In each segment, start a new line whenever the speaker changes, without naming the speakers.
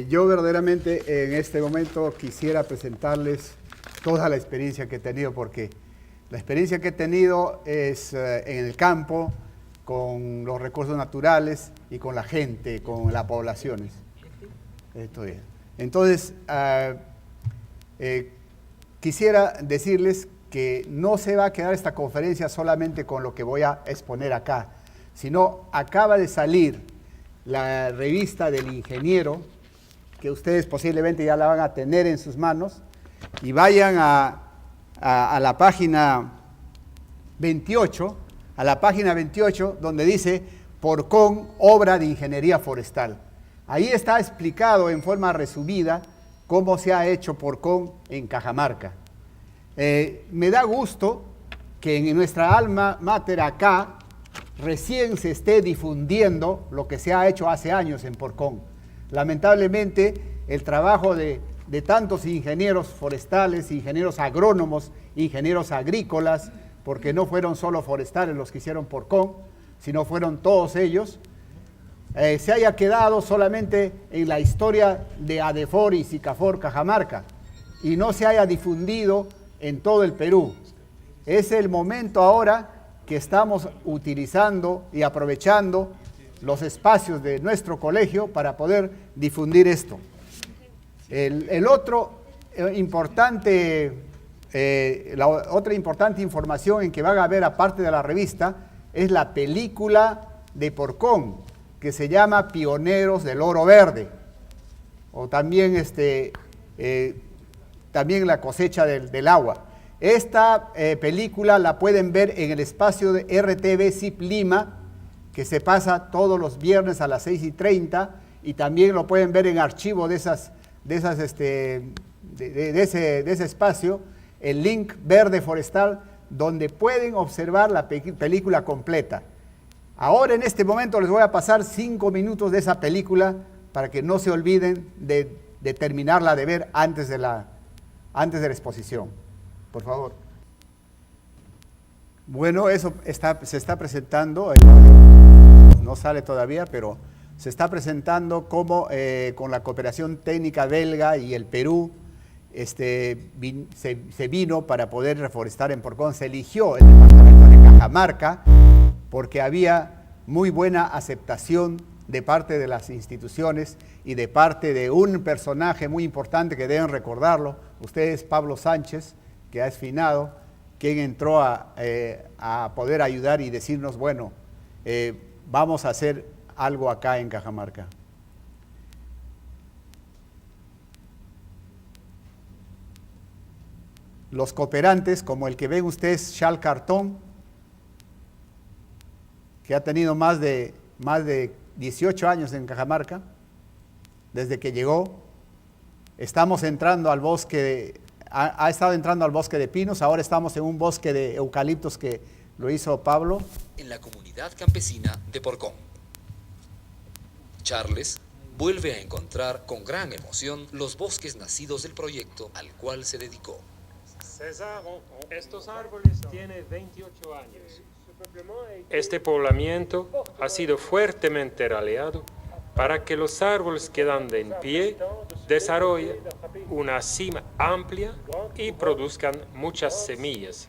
Yo verdaderamente en este momento quisiera presentarles toda la experiencia que he tenido, porque la experiencia que he tenido es en el campo, con los recursos naturales y con la gente, con las poblaciones. Esto es. Entonces, quisiera decirles que no se va a quedar esta conferencia solamente con lo que voy a exponer acá, sino acaba de salir la revista del ingeniero, que ustedes posiblemente ya la van a tener en sus manos, y vayan a la página 28, donde dice Porcón, obra de ingeniería forestal. Ahí está explicado en forma resumida cómo se ha hecho Porcón en Cajamarca. Me da gusto que en nuestra alma mater acá recién se esté difundiendo lo que se ha hecho hace años en Porcón. Lamentablemente, el trabajo de tantos ingenieros forestales, ingenieros agrónomos, ingenieros agrícolas, porque no fueron solo forestales los que hicieron Porcón, sino fueron todos ellos, se haya quedado solamente en la historia de ADEFOR y SICAFOR Cajamarca y no se haya difundido en todo el Perú. Es el momento ahora que estamos utilizando y aprovechando los espacios de nuestro colegio para poder difundir esto. El otro importante, la otra importante información en que van a ver aparte de la revista es la película de Porcón, que se llama Pioneros del Oro Verde, o también, también la cosecha del agua. Esta película la pueden ver en el espacio de RTV CIP Lima, que se pasa todos los viernes a las 6:30, y también lo pueden ver en archivo de ese espacio, el link verde forestal, donde pueden observar la película completa. Ahora en este momento les voy a pasar 5 minutos de esa película para que no se olviden de terminarla de ver antes de la exposición. Por favor. Bueno, eso se está presentando, no sale todavía, pero se está presentando como con la cooperación técnica belga y el Perú se vino para poder reforestar en Porcón. Se eligió el departamento de Cajamarca porque había muy buena aceptación de parte de las instituciones y de parte de un personaje muy importante que deben recordarlo, ustedes, Pablo Sánchez, que ha esfinado, quien entró a poder ayudar y decirnos, bueno, vamos a hacer algo acá en Cajamarca. Los cooperantes, como el que ven ustedes, Charles Cartón, que ha tenido más de 18 años en Cajamarca, desde que llegó. Estamos entrando al bosque, ha estado entrando al bosque de pinos, ahora estamos en un bosque de eucaliptos que lo hizo Pablo.
En la comunidad campesina de Porcón. Charles vuelve a encontrar con gran emoción los bosques nacidos del proyecto al cual se dedicó.
César, estos árboles tienen 28 años. Este poblamiento ha sido fuertemente raleado para que los árboles quedando en pie desarrollen una cima amplia y produzcan muchas semillas.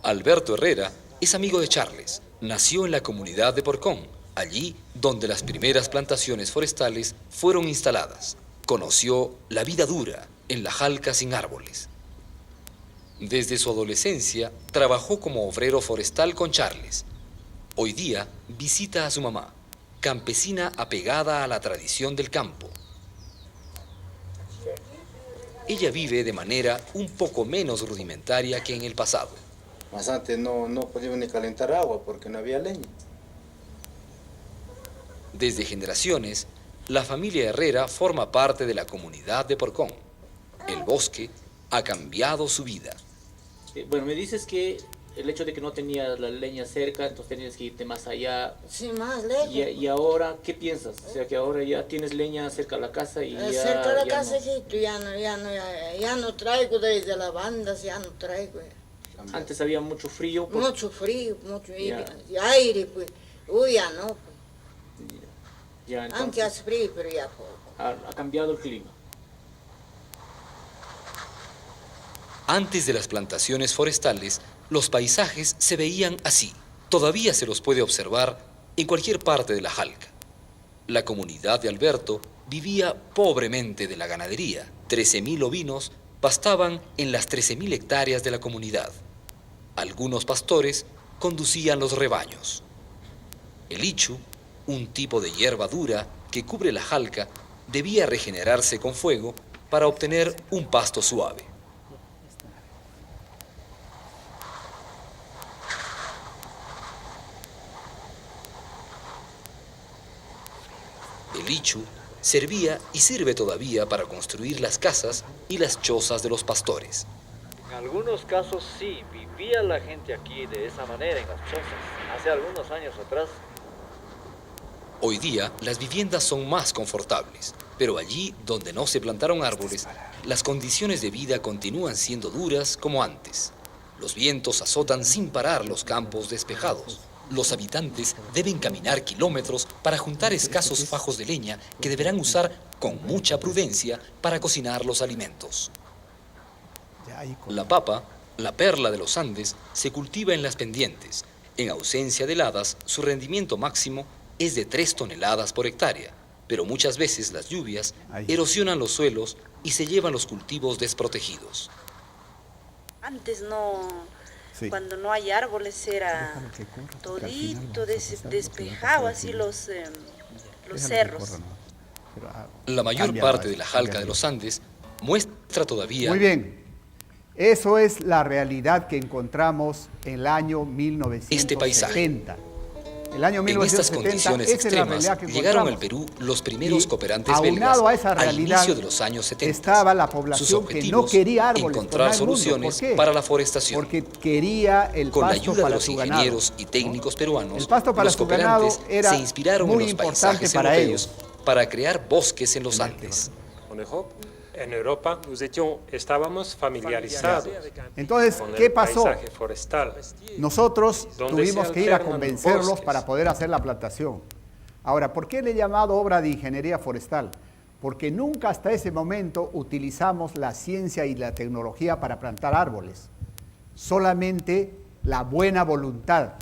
Alberto Herrera es amigo de Charles. Nació en la comunidad de Porcón, allí donde las primeras plantaciones forestales fueron instaladas. Conoció la vida dura en la jalca sin árboles. Desde su adolescencia trabajó como obrero forestal con Charles. Hoy día visita a su mamá, campesina apegada a la tradición del campo. Ella vive de manera un poco menos rudimentaria que en el pasado.
Más antes no podíamos ni calentar agua porque no había leña.
Desde generaciones, la familia Herrera forma parte de la comunidad de Porcón. El bosque ha cambiado su vida.
Bueno, me dices que el hecho de que no tenías la leña cerca, entonces tenías que irte más allá.
Sí, más lejos.
¿Y ahora qué piensas? O sea, que ahora ya tienes leña cerca de la casa y ya...
Cerca de la
ya
casa,
no.
sí, ya no traigo desde la banda, ya no traigo.
cambiado.
Antes había mucho frío.
Mucho frío, mucho
Ya.
aire, pues. Uy, ya no, pues.
Ya,
Antes
entonces,
hace frío, pero ya poco.
ha cambiado el clima.
Antes de las plantaciones forestales, los paisajes se veían así. Todavía se los puede observar en cualquier parte de la Jalca. La comunidad de Alberto vivía pobremente de la ganadería. 13.000 ovinos pastaban en las 13.000 hectáreas de la comunidad. Algunos pastores conducían los rebaños. El ichu, un tipo de hierba dura que cubre la Jalca, debía regenerarse con fuego para obtener un pasto suave. El ichu servía y sirve todavía para construir las casas y las chozas de los pastores.
En algunos casos sí, vivía la gente aquí de esa manera en las chozas. Hace algunos años atrás.
Hoy día las viviendas son más confortables, pero allí donde no se plantaron árboles, las condiciones de vida continúan siendo duras como antes. Los vientos azotan sin parar los campos despejados. Los habitantes deben caminar kilómetros para juntar escasos fajos de leña que deberán usar con mucha prudencia para cocinar los alimentos. La papa, la perla de los Andes, se cultiva en las pendientes. En ausencia de heladas, su rendimiento máximo es de 3 toneladas por hectárea, pero muchas veces las lluvias erosionan los suelos y se llevan los cultivos desprotegidos.
Antes no,
Sí.
cuando no hay árboles era todito despejado, así los cerros.
La mayor parte de la Jalca de los Andes muestra todavía...
Muy bien. Eso es la realidad que encontramos en el año 1970.
Este paisaje.
El año
En estas
1970,
condiciones
esa es la
extremas
realidad que
llegaron al
encontramos.
Perú los primeros
Y
cooperantes belgas
aunado a esa
al
realidad,
inicio de los años 70.
estaba la
Sus
población que no
objetivos,
quería árboles. por
encontrar
nada del mundo.
soluciones
¿Por qué?
para la forestación.
Porque quería el
Con la
pasto
ayuda de
para
los
su ganado.
ingenieros y técnicos peruanos,
El pasto para
los
su ganado
cooperantes
era
se inspiraron
muy
en los
importante
paisajes
para
europeos para crear bosques en los Andes.
En Europa estábamos familiarizados
Entonces,
con
¿qué
el
pasó?
paisaje forestal.
Nosotros
donde
tuvimos
se
que ir a
alternan
convencerlos
bosques.
para poder hacer la plantación. Ahora, ¿por qué le he llamado obra de ingeniería forestal? Porque nunca hasta ese momento utilizamos la ciencia y la tecnología para plantar árboles. Solamente la buena voluntad.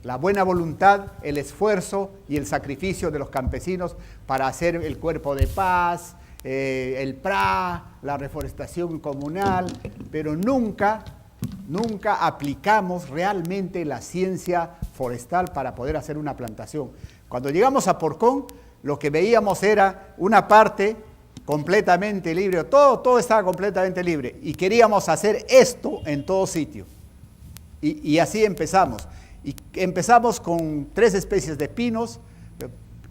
La buena voluntad, el esfuerzo y el sacrificio de los campesinos para hacer el cuerpo de paz, el PRA, la reforestación comunal, pero nunca aplicamos realmente la ciencia forestal para poder hacer una plantación. Cuando llegamos a Porcón, lo que veíamos era una parte completamente libre, todo estaba completamente libre, y queríamos hacer esto en todo sitio. Y así empezamos. Y empezamos con 3 especies de pinos,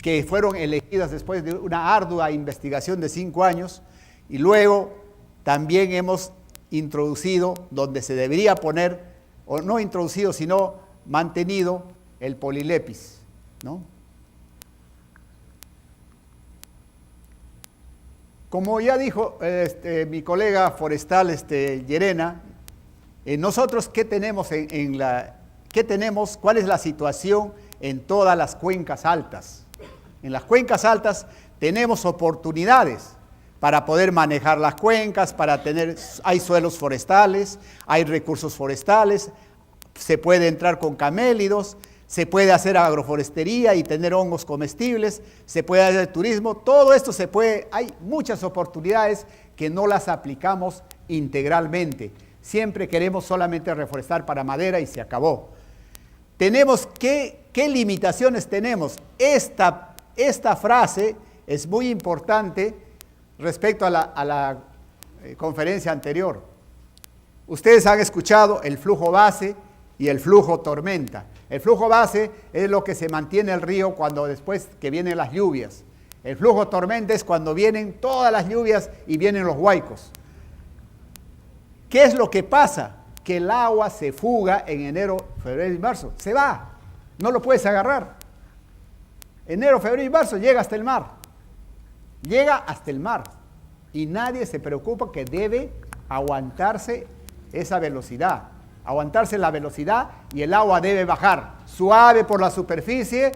que fueron elegidas después de una ardua investigación de 5 años, y luego también hemos introducido, donde se debería poner, o no introducido, sino mantenido, el polilepis, ¿no? Como ya dijo mi colega forestal Llerena, nosotros ¿qué tenemos cuál es la situación en todas las cuencas altas? En las cuencas altas tenemos oportunidades para poder manejar las cuencas, hay suelos forestales, hay recursos forestales, se puede entrar con camélidos, se puede hacer agroforestería y tener hongos comestibles, se puede hacer turismo, todo esto se puede, hay muchas oportunidades que no las aplicamos integralmente. Siempre queremos solamente reforestar para madera y se acabó. Tenemos, ¿qué limitaciones tenemos? Esta frase es muy importante respecto a la conferencia anterior. Ustedes han escuchado el flujo base y el flujo tormenta. El flujo base es lo que se mantiene el río después que vienen las lluvias. El flujo tormenta es cuando vienen todas las lluvias y vienen los huaicos. ¿Qué es lo que pasa? Que el agua se fuga en enero, febrero y marzo. Se va, no lo puedes agarrar. Enero, febrero y marzo llega hasta el mar. Llega hasta el mar. Y nadie se preocupa que debe aguantarse esa velocidad. aguantarse la velocidad y el agua debe bajar suave por la superficie,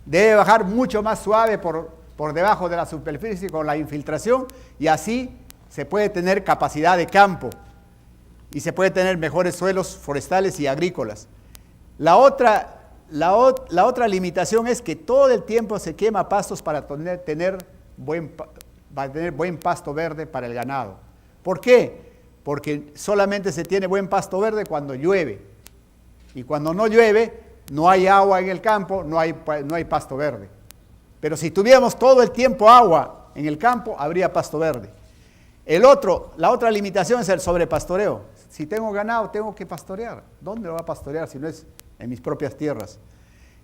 debe bajar mucho más suave por debajo de la superficie con la infiltración y así se puede tener capacidad de campo y se puede tener mejores suelos forestales y agrícolas. La otra limitación es que todo el tiempo se quema pastos para tener buen pasto verde para el ganado. ¿Por qué? Porque solamente se tiene buen pasto verde cuando llueve. Y cuando no llueve, no hay agua en el campo, no hay pasto verde. Pero si tuviéramos todo el tiempo agua en el campo, habría pasto verde. La otra limitación es el sobrepastoreo. Si tengo ganado, tengo que pastorear. ¿Dónde lo va a pastorear si no es en mis propias tierras?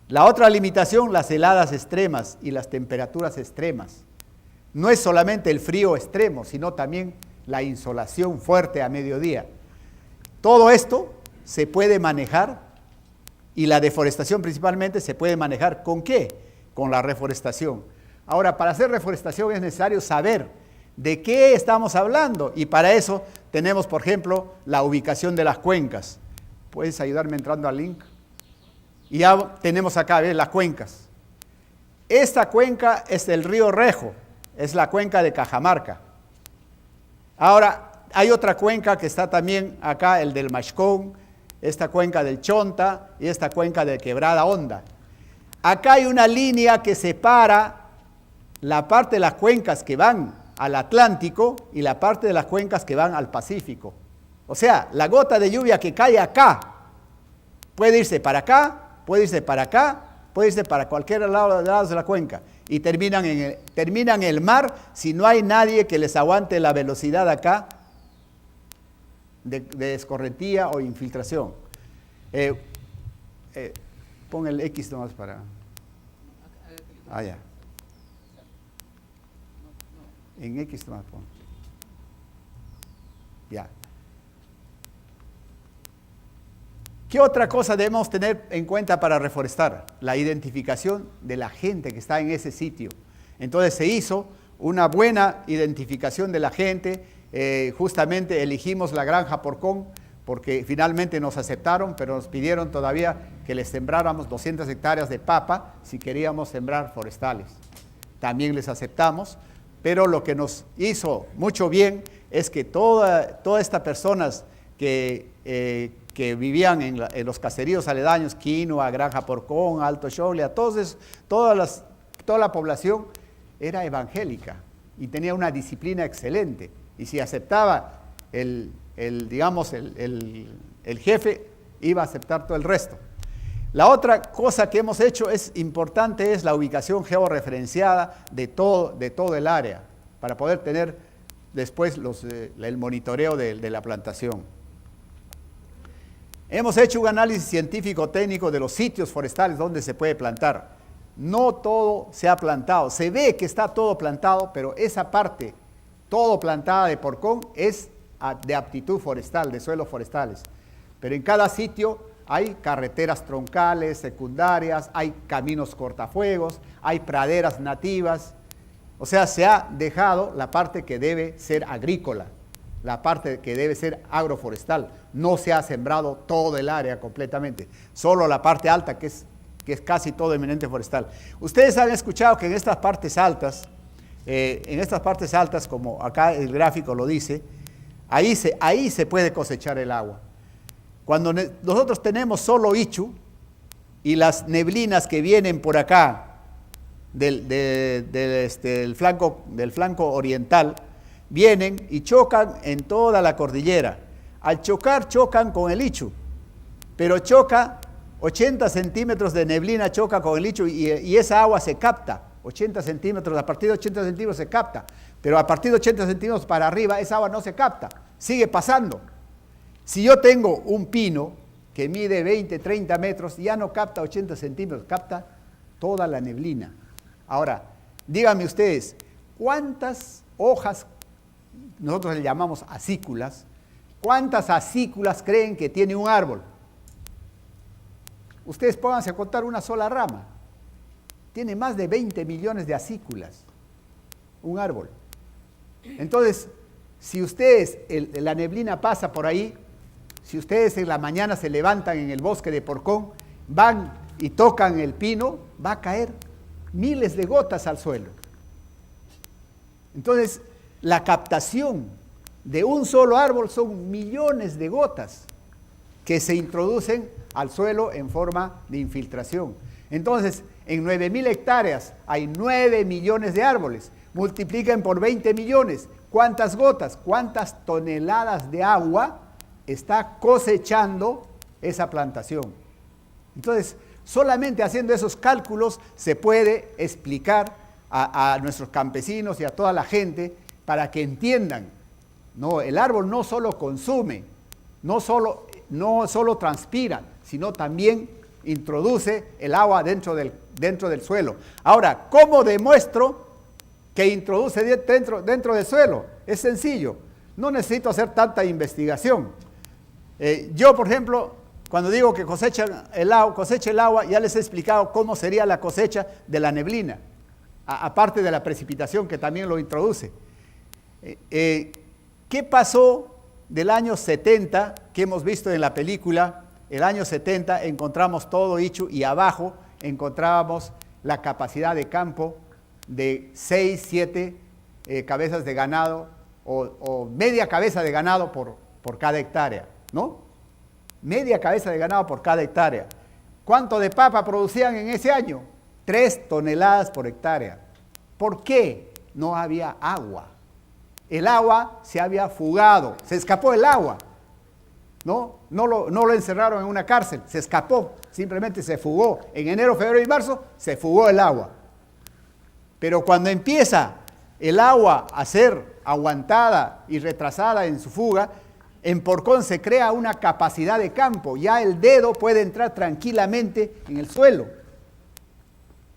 La otra limitación, las heladas extremas y las temperaturas extremas. No es solamente el frío extremo, sino también la insolación fuerte a mediodía. Todo esto se puede manejar y la deforestación principalmente se puede manejar ¿con qué? Con la reforestación. Ahora, para hacer reforestación es necesario saber de qué estamos hablando y para eso tenemos, por ejemplo, la ubicación de las cuencas. ¿Puedes ayudarme entrando al link? Y ya tenemos acá, ¿ves? Las cuencas. Esta cuenca es el río Rejo, es la cuenca de Cajamarca. Ahora, hay otra cuenca que está también acá, el del Mashcón, esta cuenca del Chonta y esta cuenca de Quebrada Honda. Acá hay una línea que separa la parte de las cuencas que van al Atlántico y la parte de las cuencas que van al Pacífico. O sea, la gota de lluvia que cae acá puede irse para acá, puede irse para acá, puede irse para cualquier lado de la cuenca y terminan en el mar si no hay nadie que les aguante la velocidad acá de escorrentía o infiltración. Pon el X nomás para... ya. En X nomás pon. Ya. ¿Qué otra cosa debemos tener en cuenta para reforestar? La identificación de la gente que está en ese sitio. Entonces se hizo una buena identificación de la gente, justamente elegimos la granja Porcón porque finalmente nos aceptaron, pero nos pidieron todavía que les sembráramos 200 hectáreas de papa si queríamos sembrar forestales. También les aceptamos, pero lo que nos hizo mucho bien es que todas estas personas que vivían en los caseríos aledaños, Quinua, Granja Porcón, Alto Xogle, toda la población era evangélica y tenía una disciplina excelente. Y si aceptaba el jefe, iba a aceptar todo el resto. La otra cosa que hemos hecho es importante, es la ubicación georreferenciada de todo el área, para poder tener después el monitoreo de la plantación. Hemos hecho un análisis científico-técnico de los sitios forestales donde se puede plantar. No todo se ha plantado, se ve que está todo plantado, pero esa parte, todo plantada de Porcón, es de aptitud forestal, de suelos forestales. Pero en cada sitio hay carreteras troncales, secundarias, hay caminos cortafuegos, hay praderas nativas. O sea, se ha dejado la parte que debe ser agrícola, la parte que debe ser agroforestal. No se ha sembrado todo el área completamente, solo la parte alta que es casi todo eminente forestal. Ustedes han escuchado que en estas partes altas, como acá el gráfico lo dice, ahí se puede cosechar el agua. Cuando nosotros tenemos solo Ichu y las neblinas que vienen por acá del flanco oriental, vienen y chocan en toda la cordillera. Al chocan con el Ichu, pero choca 80 centímetros de neblina, choca con el Ichu y esa agua se capta. 80 centímetros, a partir de 80 centímetros se capta, pero a partir de 80 centímetros para arriba esa agua no se capta, sigue pasando. Si yo tengo un pino que mide 20, 30 metros, ya no capta 80 centímetros, capta toda la neblina. Ahora, díganme ustedes, ¿cuántas hojas, nosotros le llamamos acículas, cuántas acículas creen que tiene un árbol? Ustedes pónganse a contar una sola rama. Tiene más de 20 millones de acículas, un árbol. Entonces, si ustedes, la neblina pasa por ahí, si ustedes en la mañana se levantan en el bosque de Porcón, van y tocan el pino, va a caer miles de gotas al suelo. Entonces, la captación de un solo árbol son millones de gotas que se introducen al suelo en forma de infiltración. Entonces, en 9.000 hectáreas hay 9 millones de árboles. Multipliquen por 20 millones. ¿Cuántas gotas? ¿Cuántas toneladas de agua está cosechando esa plantación? Entonces, solamente haciendo esos cálculos se puede explicar a nuestros campesinos y a toda la gente para que entiendan, no, el árbol no solo consume, no solo transpira, sino también introduce el agua dentro del suelo. Ahora, ¿cómo demuestro que introduce dentro del suelo? Es sencillo, no necesito hacer tanta investigación. Yo, por ejemplo, cuando digo que cosecha el agua, ya les he explicado cómo sería la cosecha de la neblina, aparte de la precipitación que también lo introduce. ¿Qué pasó del año 70 que hemos visto en la película? El año 70 encontramos todo Ichu y abajo encontrábamos la capacidad de campo de 6, 7 cabezas de ganado o media cabeza de ganado por cada hectárea, ¿no? Media cabeza de ganado por cada hectárea. ¿Cuánto de papa producían en ese año? 3 toneladas por hectárea. ¿Por qué? No había agua. El agua se había fugado, se escapó el agua. No lo encerraron en una cárcel, se escapó, simplemente se fugó. En enero, febrero y marzo se fugó el agua. Pero cuando empieza el agua a ser aguantada y retrasada en su fuga, en Porcón se crea una capacidad de campo. Ya el dedo puede entrar tranquilamente en el suelo.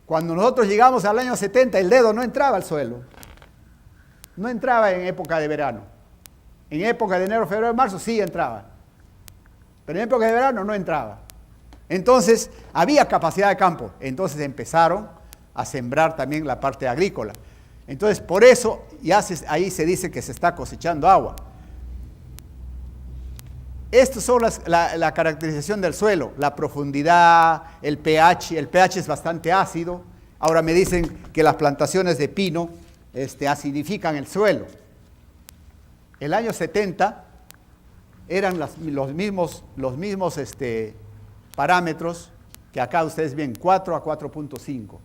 Cuando nosotros llegamos al año 70, el dedo no entraba al suelo. No entraba en época de verano. En época de enero, febrero y marzo sí entraba. Pero en época de verano no entraba. Entonces, había capacidad de campo. Entonces empezaron a sembrar también la parte agrícola. Entonces, por eso ahí se dice que se está cosechando agua. Estas son la caracterización del suelo, la profundidad, el pH. El pH es bastante ácido. Ahora me dicen que las plantaciones de pino acidifican el suelo. El año 70 eran los mismos parámetros que acá ustedes ven, 4 a 4.5.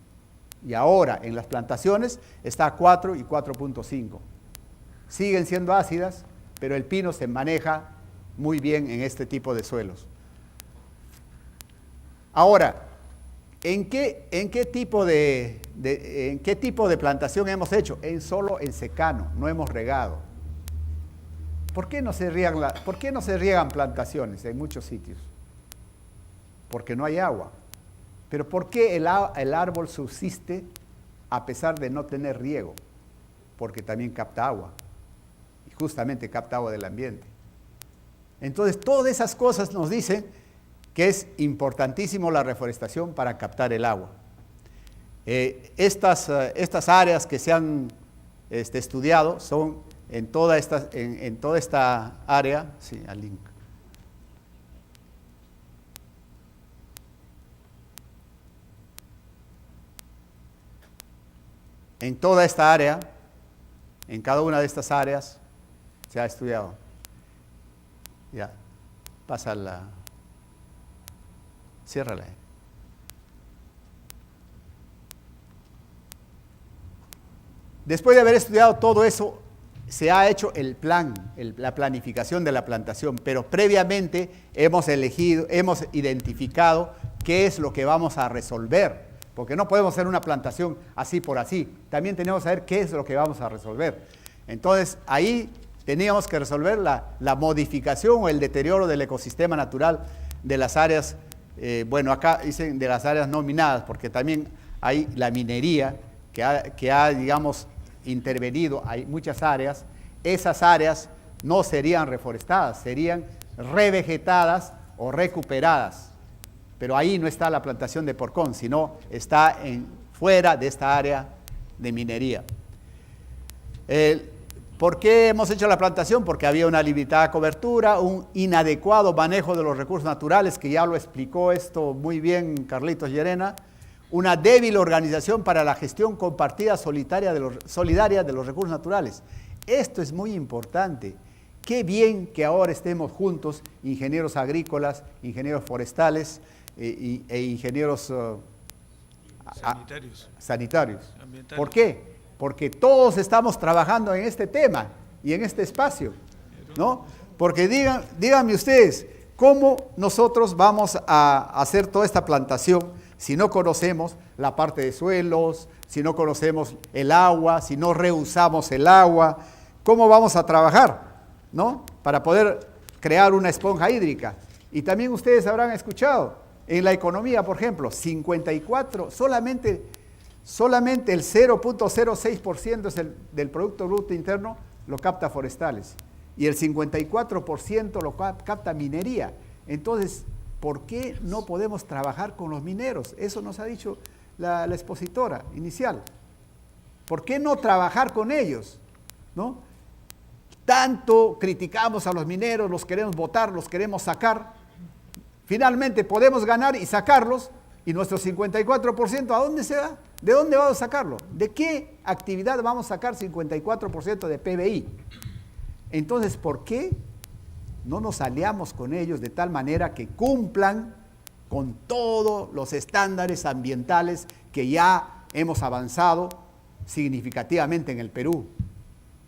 Y ahora en las plantaciones está 4 y 4.5. Siguen siendo ácidas, pero el pino se maneja muy bien en este tipo de suelos. Ahora, ¿en qué tipo de plantación hemos hecho? Solo en secano, no hemos regado. ¿Por qué no se riegan plantaciones en muchos sitios? Porque no hay agua. Pero ¿por qué el árbol subsiste a pesar de no tener riego? Porque también capta agua. Y justamente capta agua del ambiente. Entonces, todas esas cosas nos dicen que es importantísimo la reforestación para captar el agua. Estas áreas que se han estudiado son en toda esta área, sí, al link. En toda esta área, en cada una de estas áreas, se ha estudiado. Ya, pasa la... Ciérrala. Después de haber estudiado todo eso, se ha hecho el plan, la planificación de la plantación, pero previamente hemos identificado qué es lo que vamos a resolver, porque no podemos hacer una plantación así por así, también tenemos que saber qué es lo que vamos a resolver. Entonces, ahí teníamos que resolver la modificación o el deterioro del ecosistema natural de las áreas, acá dicen de las áreas no minadas, porque también hay la minería que ha digamos, intervenido, hay muchas áreas. Esas áreas no serían reforestadas, serían revegetadas o recuperadas. Pero ahí no está la plantación de Porcón, sino está fuera de esta área de minería. ¿Por qué hemos hecho la plantación? Porque había una limitada cobertura, un inadecuado manejo de los recursos naturales, que ya lo explicó esto muy bien Carlitos Llerena, una débil organización para la gestión compartida solidaria de los recursos naturales. Esto es muy importante. Qué bien que ahora estemos juntos, ingenieros agrícolas, ingenieros forestales e ingenieros sanitarios. ¿Por qué? Porque todos estamos trabajando en este tema y en este espacio, ¿no? Porque díganme ustedes, ¿cómo nosotros vamos a hacer toda esta plantación si no conocemos la parte de suelos, si no conocemos el agua, si no reusamos el agua? ¿Cómo vamos a trabajar, ¿no? Para poder crear una esponja hídrica. Y también ustedes habrán escuchado, en la economía, por ejemplo, 54, solamente el 0.06% del Producto Bruto Interno lo capta forestales y el 54% lo capta minería. Entonces, ¿por qué no podemos trabajar con los mineros? Eso nos ha dicho la expositora inicial. ¿Por qué no trabajar con ellos? ¿No? Tanto criticamos a los mineros, los queremos votar, los queremos sacar. Finalmente podemos ganar y sacarlos, y nuestro 54%, ¿a dónde se va? ¿De dónde vamos a sacarlo? ¿De qué actividad vamos a sacar 54% de PBI? Entonces, ¿por qué no nos aliamos con ellos de tal manera que cumplan con todos los estándares ambientales que ya hemos avanzado significativamente en el Perú?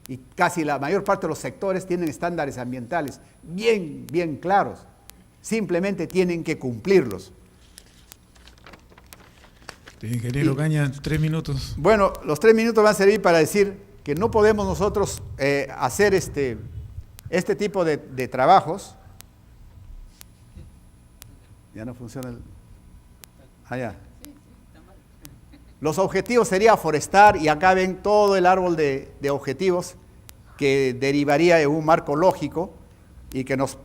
Y casi la mayor parte de los sectores tienen estándares ambientales bien claros. Simplemente tienen que cumplirlos.
Ingeniero Caña, 3 minutos.
Bueno, los 3 minutos van a servir para decir que no podemos nosotros hacer este tipo de trabajos. Ya no funciona el... Allá. Los objetivos sería forestar, y acá ven todo el árbol de objetivos que derivaría en un marco lógico y que nos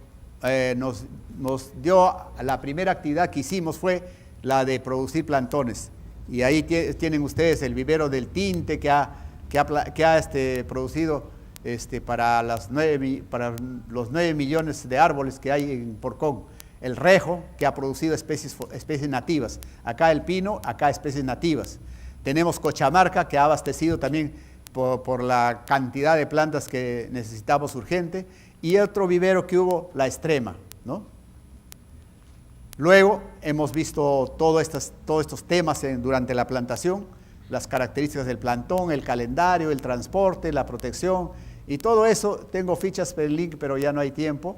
dio, la primera actividad que hicimos fue la de producir plantones. Y ahí tienen ustedes el vivero del tinte que ha producido para los 9 millones de árboles que hay en Porcón. El rejo, que ha producido especies nativas. Acá el pino, acá especies nativas. Tenemos Cochamarca, que ha abastecido también por la cantidad de plantas que necesitamos urgente. Y otro vivero que hubo, la Extrema, ¿no? Luego hemos visto todos estos temas durante la plantación, las características del plantón, el calendario, el transporte, la protección, y todo eso. Tengo fichas per link, pero ya no hay tiempo.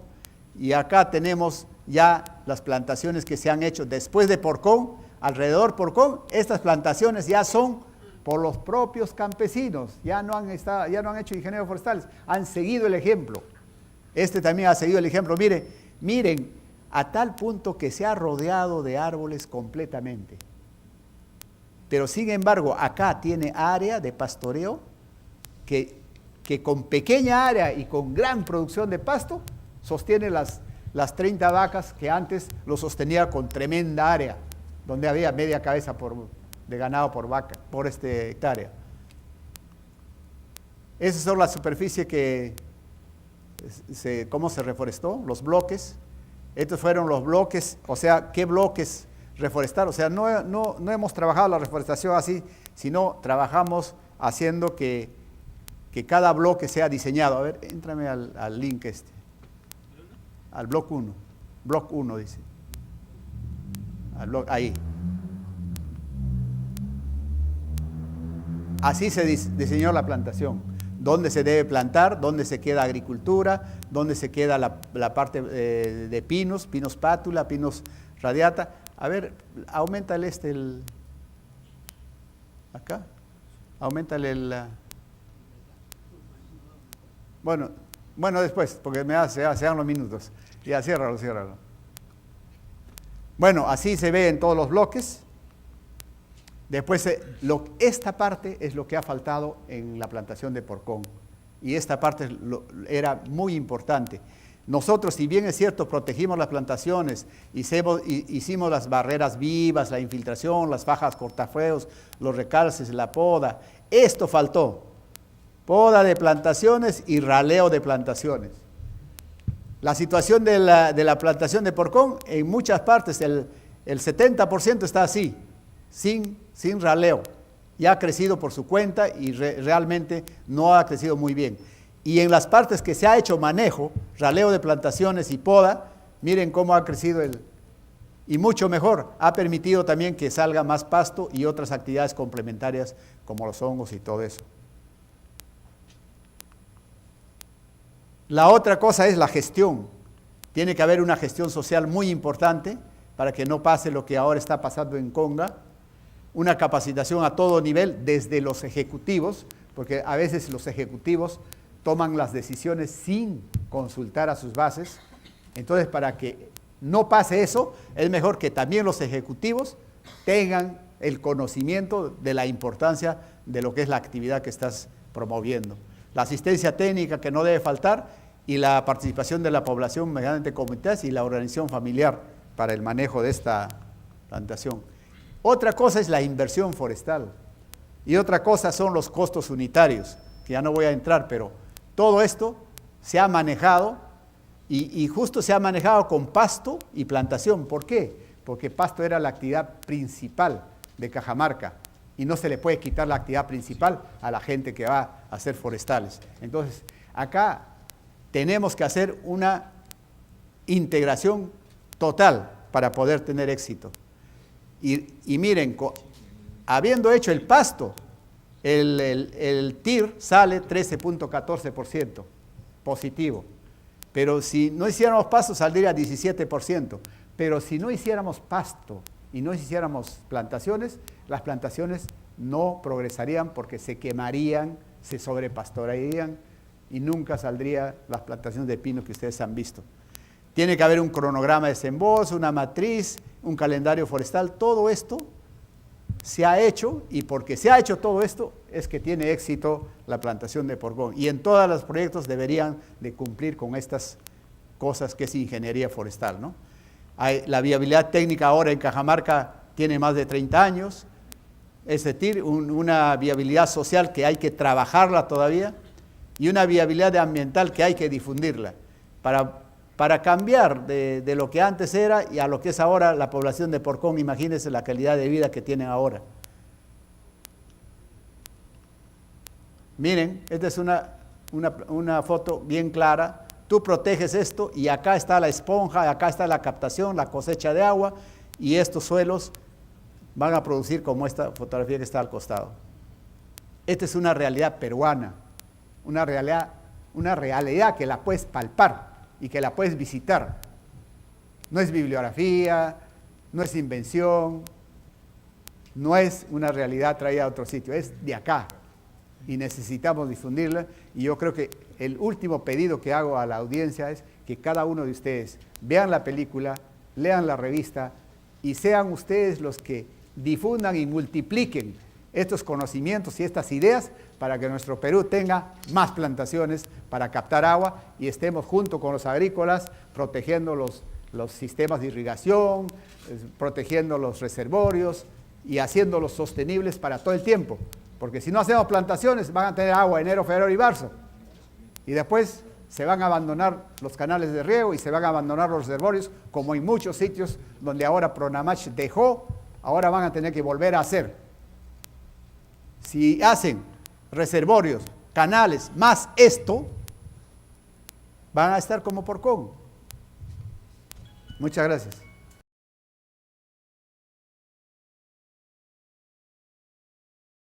Y acá tenemos ya las plantaciones que se han hecho después de Porcón, alrededor Porcón. Estas plantaciones ya son por los propios campesinos, ya no han hecho ingenieros forestales, han seguido el ejemplo. Este también ha seguido el ejemplo. Miren, a tal punto que se ha rodeado de árboles completamente. Pero sin embargo, acá tiene área de pastoreo que con pequeña área y con gran producción de pasto sostiene las 30 vacas que antes lo sostenía con tremenda área, donde había media cabeza de ganado por vaca, por hectárea. Esas son las superficies cómo se reforestó, los bloques. Estos fueron los bloques, o sea, ¿qué bloques reforestar? O sea, no hemos trabajado la reforestación así, sino trabajamos haciendo que cada bloque sea diseñado. A ver, éntrame al link al block 1. Block 1 dice. Ahí. Así se diseñó la plantación. Dónde se debe plantar, dónde se queda agricultura, dónde se queda la parte de pinos pátula, pinos radiata. A ver, aumentale acá, aumentale bueno, después, porque se dan los minutos. Ya, ciérralo. Bueno, así se ve en todos los bloques. Después, esta parte es lo que ha faltado en la plantación de Porcón. Y esta parte era muy importante. Nosotros, si bien es cierto, protegimos las plantaciones, hicimos las barreras vivas, la infiltración, las fajas cortafuegos, los recalces, la poda. Esto faltó. Poda de plantaciones y raleo de plantaciones. La situación de la plantación de Porcón, en muchas partes, el 70% está así, sin raleo. Ya ha crecido por su cuenta y realmente no ha crecido muy bien. Y en las partes que se ha hecho manejo, raleo de plantaciones y poda, miren cómo ha crecido y mucho mejor. Ha permitido también que salga más pasto y otras actividades complementarias como los hongos y todo eso. La otra cosa es la gestión. Tiene que haber una gestión social muy importante para que no pase lo que ahora está pasando en Conga. Una capacitación a todo nivel, desde los ejecutivos, porque a veces los ejecutivos toman las decisiones sin consultar a sus bases. Entonces, para que no pase eso, es mejor que también los ejecutivos tengan el conocimiento de la importancia de lo que es la actividad que estás promoviendo. La asistencia técnica que no debe faltar y la participación de la población mediante comités y la organización familiar para el manejo de esta plantación. Otra cosa es la inversión forestal y otra cosa son los costos unitarios, que ya no voy a entrar, pero todo esto se ha manejado y justo se ha manejado con pasto y plantación. ¿Por qué? Porque pasto era la actividad principal de Cajamarca y no se le puede quitar la actividad principal a la gente que va a hacer forestales. Entonces, acá tenemos que hacer una integración total para poder tener éxito. Y miren, habiendo hecho el pasto, el TIR sale 13.14% positivo. Pero si no hiciéramos pasto, saldría 17%. Pero si no hiciéramos pasto y no hiciéramos plantaciones, las plantaciones no progresarían porque se quemarían, se sobrepastorearían y nunca saldrían las plantaciones de pino que ustedes han visto. Tiene que haber un cronograma de desembolso, una matriz, un calendario forestal. Todo esto se ha hecho y porque se ha hecho todo esto es que tiene éxito la plantación de Porcón. Y en todos los proyectos deberían de cumplir con estas cosas que es ingeniería forestal, ¿no? La viabilidad técnica ahora en Cajamarca tiene más de 30 años. Es decir, una viabilidad social que hay que trabajarla todavía y una viabilidad ambiental que hay que difundirla para cambiar de lo que antes era y a lo que es ahora la población de Porcón. Imagínense la calidad de vida que tienen ahora. Miren, esta es una foto bien clara. Tú proteges esto y acá está la esponja, acá está la captación, la cosecha de agua y estos suelos van a producir como esta fotografía que está al costado. Esta es una realidad peruana, una realidad que la puedes palpar y que la puedes visitar. No es bibliografía, no es invención, no es una realidad traída a otro sitio, es de acá y necesitamos difundirla. Y yo creo que el último pedido que hago a la audiencia es que cada uno de ustedes vean la película, lean la revista y sean ustedes los que difundan y multipliquen estos conocimientos y estas ideas para que nuestro Perú tenga más plantaciones para captar agua y estemos junto con los agrícolas protegiendo los sistemas de irrigación, protegiendo los reservorios y haciéndolos sostenibles para todo el tiempo. Porque si no hacemos plantaciones van a tener agua enero, febrero y marzo. Y después se van a abandonar los canales de riego y se van a abandonar los reservorios, como en muchos sitios donde ahora Pronamach dejó, ahora van a tener que volver a hacer. Si hacen reservorios, canales, más esto, van a estar como Porcón. Muchas gracias.